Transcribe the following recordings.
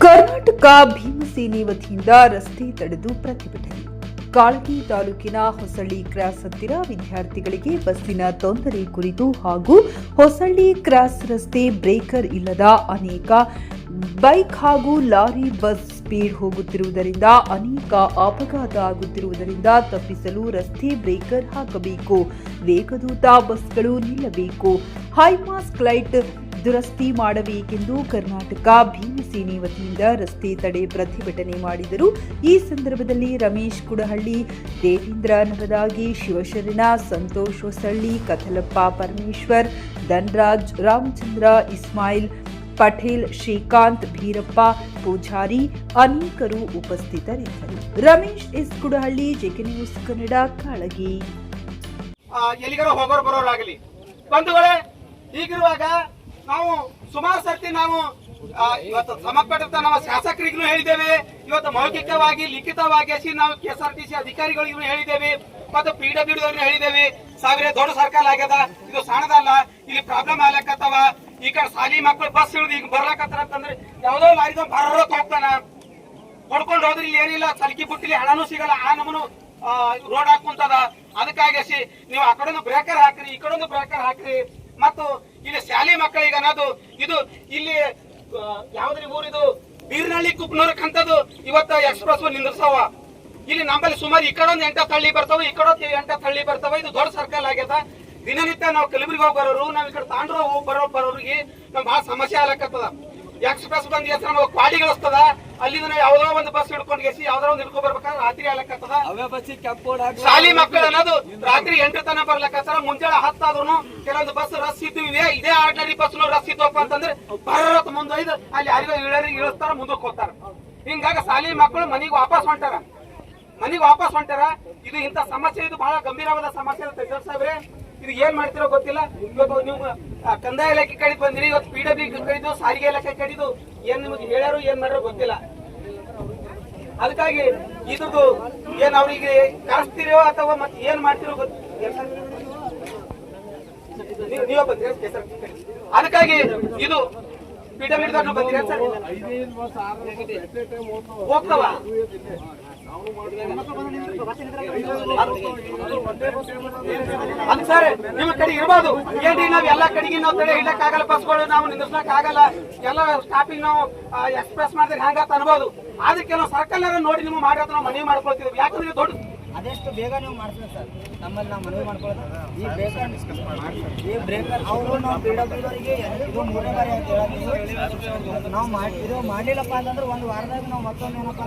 ಕರ್ನಾಟಕ ಭೀಮಸೇನೆ ವತಿಯಿಂದ ರಸ್ತೆ ತಡೆದು ಪ್ರತಿಭಟನೆ. ಕಾಳಗಿ ತಾಲೂಕಿನ ಹೊಸಳ್ಳಿ ಕ್ರಾಸ್ ಹತ್ತಿರ ವಿದ್ಯಾರ್ಥಿಗಳಿಗೆ ಬಸ್ಸಿನ ತೊಂದರೆ ಕುರಿತು ಹಾಗೂ ಹೊಸಳ್ಳಿ ಕ್ರಾಸ್ ರಸ್ತೆ ಬ್ರೇಕರ್ ಇಲ್ಲದ ಅನೇಕ ಬೈಕ್ ಹಾಗೂ ಲಾರಿ ಬಸ್ ಸ್ಪೀಡ್ ಹೋಗುತ್ತಿರುವುದರಿಂದ ಅನೇಕ ಅಪಘಾತ ಆಗುತ್ತಿರುವುದರಿಂದ ತಪ್ಪಿಸಲು ರಸ್ತೆ ಬ್ರೇಕರ್ ಹಾಕಬೇಕು, ವೇಗದೂತ ಬಸ್ಗಳು ನಿಲ್ಲಬೇಕು, ಹೈಮಾಸ್ಟ್ ಲೈಟ್ ದುರಸ್ತಿ ಮಾಡಬೇಕೆಂದು ಕರ್ನಾಟಕ ಭೀಮಸೇನೆ ವತಿಯಿಂದ ರಸ್ತೆ ತಡೆ ಪ್ರತಿಭಟನೆ ಮಾಡಿದರು. ಈ ಸಂದರ್ಭದಲ್ಲಿ ರಮೇಶ್ ಕುಡಹಳ್ಳಿ, ದೇವೇಂದ್ರ ನವದಾಗಿ, ಶಿವಶರಣ, ಸಂತೋಷ್ ಹೊಸಳ್ಳಿ, ಕಥಲಪ್ಪ ಪರಮೇಶ್ವರ್, ಧನರಾಜ್, ರಾಮಚಂದ್ರ, ಇಸ್ಮಾಯಿಲ್ ಪಟೇಲ್, ಶ್ರೀಕಾಂತ್, ಭೀರಪ್ಪ ಪೂಜಾರಿ ಅನೇಕರು ಉಪಸ್ಥಿತರಿದ್ದರು. Ramesh S Kudahalli, JK news Kannada, Kalagi. ಎಲ್ಲಿಗಾರು ಹೋಗೋರು ಬರೋರಾಗಲಿ ಬಂಧುಗಳೇ, ಹೀಗಿರುವಾಗ ನಾವು ಸುಮಾರು ಸರ್ತಿ ನಾವು ಇವತ್ತು ಸಂಬಂಧಪಟ್ಟ ನಮ್ಮ ಶಾಸಕರಿಗೂ ಹೇಳಿದ್ದೇವೆ, ಇವತ್ತು ಮೌಖಿಕವಾಗಿ ಲಿಖಿತವಾಗಿ ನಾವು ಕೆಎಸ್ಆರ್ಟಿಸಿ ಅಧಿಕಾರಿಗಳಿಗೂ ಹೇಳಿದ್ದೇವೆ ಮತ್ತು PWD ಹೇಳಿದ್ದೇವೆ. ಸಾವಿರ ದೊಡ್ಡ ಸರ್ಕಾರ ಆಗ್ಯದ, ಇದು ಸಣ್ಣದಲ್ಲ, ಇಲ್ಲಿ ಪ್ರಾಬ್ಲಮ್ ಆಗ್ಲಕತ್ತವ. ಈ ಕಡೆ ಸಾಲಿ ಮಕ್ಕಳು ಬಸ್ ಹಿಡಿದು ಈಗ ಬರ್ಲಕತ್ತಾರ ಅಂತಂದ್ರೆ ಯಾವ್ದೋ ಲಾರಿದ ಬರೋಕ್ ಹೋಗ್ತಾನ, ಹೊಡ್ಕೊಂಡು ಹೋದ್ರೆ ಇಲ್ಲಿ ಏನಿಲ್ಲ, ಸಲ್ಕಿ ಬುಟ್ಟಿಲಿ ಹಣನೂ ಸಿಗಲ್ಲ, ಆ ನಮ್ಮನು ರೋಡ್ ಹಾಕುಂತದ. ಅದಕ್ಕಾಗಿ ನೀವು ಆ ಕಡೆ ಬ್ರೇಕರ್ ಹಾಕ್ರಿ, ಈ ಕಡೆ ಬ್ರೇಕರ್ ಹಾಕ್ರಿ. ಮತ್ತು ಇಲ್ಲಿ ಶಾಲೆ ಮಕ್ಕಳಿಗೆ ಅನ್ನೋದು ಇದು ಇಲ್ಲಿ ಯಾವ್ದ್ರಿ ಊರಿದು ಬೀರ್ನಳ್ಳಿ ಕುಪ್ನೂರಕ್ಕಂತದ್ದು ಇವತ್ತು ಎಕ್ಸ್ಪ್ರೆಸ್ ನಿಂದ್ರಸವ. ಇಲ್ಲಿ ನಮ್ಮಲ್ಲಿ ಸುಮಾರು ಈ ಕಡೆ 8 ತಳ್ಳಿ ಬರ್ತಾವ, ಈ ಕಡೆ 8 ತಳ್ಳಿ ಬರ್ತಾವ. ಇದು ದೊಡ್ಡ ಸರ್ಕಲ್ ಆಗ್ಯದ. ದಿನನಿತ್ಯ ನಾವು ಕಲಬುರಗಿ ಹೋಗಿ ಬರೋರು, ನಾವ್ ಈ ಕಡೆ ತಾಂಡ್ರ ಹೋಗಿ ಬರೋರಿಗೆ ನಮ್ ಬಹಳ ಸಮಸ್ಯೆ ಆಗ್ಲಕತ್ತದ. ಎಕ್ಸ್ಪ್ರೆಸ್ ಬಂದ್ ಎಸ್ ನಮ್ಗೆ ಕ್ವಾಡಿ ಗಳಿಸ್ತದ, ಅಲ್ಲಿಂದ ಯಾವ್ದೋ ಒಂದು ಬಸ್ ಹಿಡ್ಕೊಂಡು ಗೆಸಿ ಯಾವ್ದೋ ಒಂದು ಹಿಡ್ಕೊಂಡ್ ಬರ್ಬೇಕಾದ್ರೆ ರಾತ್ರಿ ಆಗ್ಲಕತ್ತದ. ಶಾಲಿ ಮಕ್ಕಳು ಅನ್ನೋದು ರಾತ್ರಿ 8 ತನ ಬರ್ಲಕತ್ತಾರ. ಮುಂಜಾನೆ 10 ಆದ್ರೂ ಕೆಲವೊಂದು ಬಸ್ ರಸ್ ಇದ್ದು ಇದೇ ಆರ್ಡಿನರಿ ಬಸ್ ರಸ್ ಇದ್ದಪ್ಪ ಅಂತಂದ್ರೆ ಬರತ್ ಮುಂದೊಯ್ದು ಅಲ್ಲಿ ಯಾರಿಗೋ ಇಳಿಸ್ತಾರ, ಮುಂದಕ್ಕೆ ಹೋಗ್ತಾರ. ಹಿಂಗಾಗ ಶಾಲಿ ಮಕ್ಕಳು ಮನೆಗೆ ವಾಪಸ್ ಹೊಂಟಾರ. ಇದು ಇಂತ ಸಮಸ್ಯೆ, ಇದು ಬಹಳ ಗಂಭೀರವಾದ ಸಮಸ್ಯೆ. ತಜ್ಜರ್ ಸಾಹೇಬ್ರೆ, ಇದು ಏನ್ ಮಾಡ್ತಿರೋ ಗೊತ್ತಿಲ್ಲ. ಇವತ್ತು ನೀವು ಕಂದಾಯ ಇಲಾಖೆ ಕಡಿದು ಬಂದಿರಿ, ಇವತ್ತು PWD ಕಡಿದು, ಸಾರಿಗೆ ಇಲಾಖೆ ಕಡಿದು, ಏನ್ ನಿಮಗೆ ಹೇಳ್ಯಾರು ಏನ್ ಮಾಡ್ಯಾರೋ ಗೊತ್ತಿಲ್ಲ. ಅದಕ್ಕಾಗಿ ಇದ್ರದ್ದು ಏನ್ ಅವ್ರಿಗೆ ಕಾಣಿಸ್ತಿರೋ ಅಥವಾ ಮತ್ತೆ ಏನ್ ಮಾಡ್ತಿರೋ ಗೊತ್ತಿಲ್ಲ. ನೀವೇ ಬಂದಿರಿ ಸರ್, ಅದಕ್ಕಾಗಿ ಇದು PWD ಬಂದಿರಿ ಸರ್, ಹೋಗ್ತಾವ. ಅದು ಸರ್ ನಿಮ್ಮ ಕಡೆ ಇರ್ಬೋದು ಏನ್ರಿ, ನಾವ್ ಎಲ್ಲಾ ಕಡೆಗೆ ನಾವು ತಡೆ ಇಡಕ್ ಆಗಲ್ಲ, ಬಸ್ಗಳು ನಾವು ನಿಂದಿರ್ಸಕ್ ಆಗಲ್ಲ, ಎಲ್ಲ ಸ್ಟಾಪಿಂಗ್ ನಾವು ಎಕ್ಸ್ಪ್ರೆಸ್ ಮಾಡಿದ್ರೆ ಹ್ಯಾಂಗತ್ತ ಅನ್ಬೋದು. ಆದ್ರೆ ಕೆಲವು ಸರ್ಕಲ್ ನೋಡಿ ನೀವು ಮಾಡೋದು ನಾವು ಮನವಿ ಮಾಡ್ಕೊಳ್ತೀವಿ. ಯಾಕಂದ್ರೆ ದೊಡ್ಡ ಅದೆಷ್ಟು ಬೇಗ ನೀವು ಮಾಡ್ತೀವಿ ಸರ್, ನಮ್ಮಲ್ಲಿ ನಾವು ಮನವಿ ಮಾಡ್ಕೊಳ್ಳೋದು ಈ ಬ್ರೇಕರ್ ಅವರು ನಾವು PWDವರಿಗೆ ಇದು 3ನೇ ಬಾರಿ ಅಂತ ಹೇಳೋದು. ನಾವು ಇದು ಮಾಡಲಿಲ್ಲಪ್ಪ ಅಂತಂದ್ರೆ ಒಂದು ವಾರದಾಗ ನಾವು ಮತ್ತೊಂದು ಏನಪ್ಪ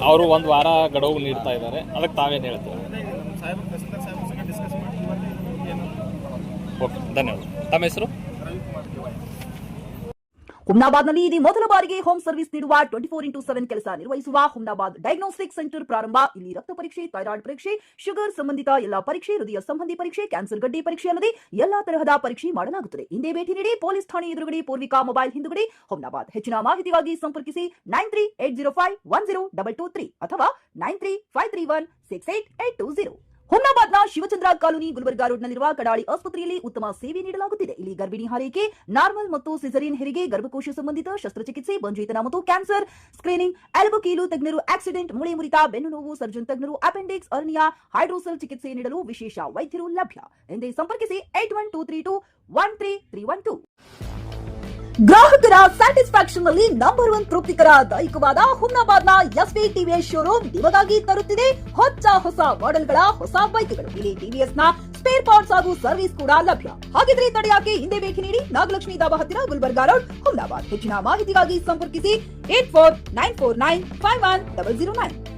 ಅವರು ಒಂದು ವಾರ ಗಡುವು ನೀಡ್ತಾ ಇದ್ದಾರೆ, ಅದಕ್ಕೆ ತಾವೇನು ಹೇಳ್ತೀವಿ? ಓಕೆ, ಧನ್ಯವಾದ. ತಮ್ಮ ಹೆಸರು? ಹುಮ್ನಾಬಾದ್ನಲ್ಲಿ ಇದು ಮೊದಲ ಬಾರಿಗೆ ಹೋಮ್ ಸರ್ವಿಸ್ ನೀಡುವ 24x7 ಕೆಲಸ ನಿರ್ವಹಿಸುವ ಹುಮ್ನಾಬಾದ್ ಡಯಾಗ್ನೋಸ್ಟಿಕ್ ಸೆಂಟರ್ ಪ್ರಾರಂಭ. ಇಲ್ಲಿ ರಕ್ತ ಪರೀಕ್ಷೆ, ಥೈರಾಯ್ಡ್ ಪರೀಕ್ಷೆ, ಶುಗರ್ ಸಂಬಂಧಿತ ಎಲ್ಲಾ ಪರೀಕ್ಷೆ, ಹೃದಯ ಸಂಬಂಧಿ ಪರೀಕ್ಷೆ, ಕ್ಯಾನ್ಸರ್ ಗಡ್ಡೆ ಪರೀಕ್ಷೆ ಅಲ್ಲದೆ ಎಲ್ಲಾ ತರಹದ ಪರೀಕ್ಷೆ ಮಾಡಲಾಗುತ್ತದೆ. ಹಿಂದೆ ಭೇಟಿ ನೀಡಿ. ಪೊಲೀಸ್ ಠಾಣೆ ಎದುರುಗಡೆ, ಪೂರ್ವಿಕಾ ಮೊಬೈಲ್ ಹಿಂದುಗಡೆ, ಹುಮ್ನಾಬಾದ್. ಹೆಚ್ಚಿನ ಮಾಹಿತಿಗಾಗಿ ಸಂಪರ್ಕಿಸಿ 9380510223 ಅಥವಾ 9353168820. ಹುಮ್ನಾಬಾದ್ನ ಶಿವಚಂದ್ರ ಕಾಲೋನಿ, ಗುಲ್ಬರ್ಗಾ ರೋಡ್ನಲ್ಲಿರುವ ಕಡಾಳಿ ಆಸ್ಪತ್ರೆಯಲ್ಲಿ ಉತ್ತಮ ಸೇವೆ ನೀಡಲಾಗುತ್ತಿದೆ. ಇಲ್ಲಿ ಗರ್ಭಿಣಿ ಹಾರೈಕೆ, ನಾರ್ಮಲ್ ಮತ್ತು ಸಿಸರಿಯನ್ ಹೆರಿಗೆ, ಗರ್ಭಕೋಶ ಸಂಬಂಧಿತ ಶಸ್ತ್ರಚಿಕಿತ್ಸೆ, ಬಂಜೇತನ ಮತ್ತು ಕ್ಯಾನ್ಸರ್ ಸ್ಕ್ರೀನಿಂಗ್, ಎಲ್ಬೋ ಕೀಲು ತಜ್ಞರು, ಆಕ್ಸಿಡೆಂಟ್, ಮೂಳೆ ಮುರಿತ, ಬೆನ್ನು ನೋವು ಸರ್ಜನ್ ತಜ್ಞರು, ಅಪೆಂಡಿಕ್ಸ್, ಅರ್ನಿಯಾ, ಹೈಡ್ರೋಸೆಲ್ ಚಿಕಿತ್ಸೆ ನೀಡಲು ವಿಶೇಷ ವೈದ್ಯರು ಲಭ್ಯ. ಎಂದೇ ಸಂಪರ್ಕಿಸಿ 8123213312. ಗ್ರಾಹಕರ ಸ್ಯಾಟಿಸ್ಫ್ಯಾಕ್ಷನ್ ನಲ್ಲಿ ನಂಬರ್ 1 ತೃಪ್ತಿಕರ ದೈಹಿಕವಾದ ಹುಮ್ನಾಬಾದ್ನ SV TVS ಶೋರೂಮ್ ನಿಮಗಾಗಿ ತರುತ್ತಿದೆ ಹೊಸ ಮಾಡೆಲ್ಗಳ ಹೊಸ ಬೈಕ್ಗಳು. ಇಲ್ಲಿ TVS ನ ಸ್ಪೇರ್ ಪಾರ್ಟ್ಸ್ ಹಾಗೂ ಸರ್ವಿಸ್ ಕೂಡ ಲಭ್ಯ. ಹಾಗಿದ್ರೆ ತಡೆಯಾಕೆ, ಹಿಂದೆ ಭೇಟಿ ನೀಡಿ. ನಾಗಲಕ್ಷ್ಮಿ ದಾಬಾ ಹತ್ತಿರ, ಗುಲ್ಬರ್ಗಾ ರೋಡ್, ಹುಮ್ನಾಬಾದ್. ಹೆಚ್ಚಿನ ಮಾಹಿತಿಗಾಗಿ ಸಂಪರ್ಕಿಸಿ 8494951009.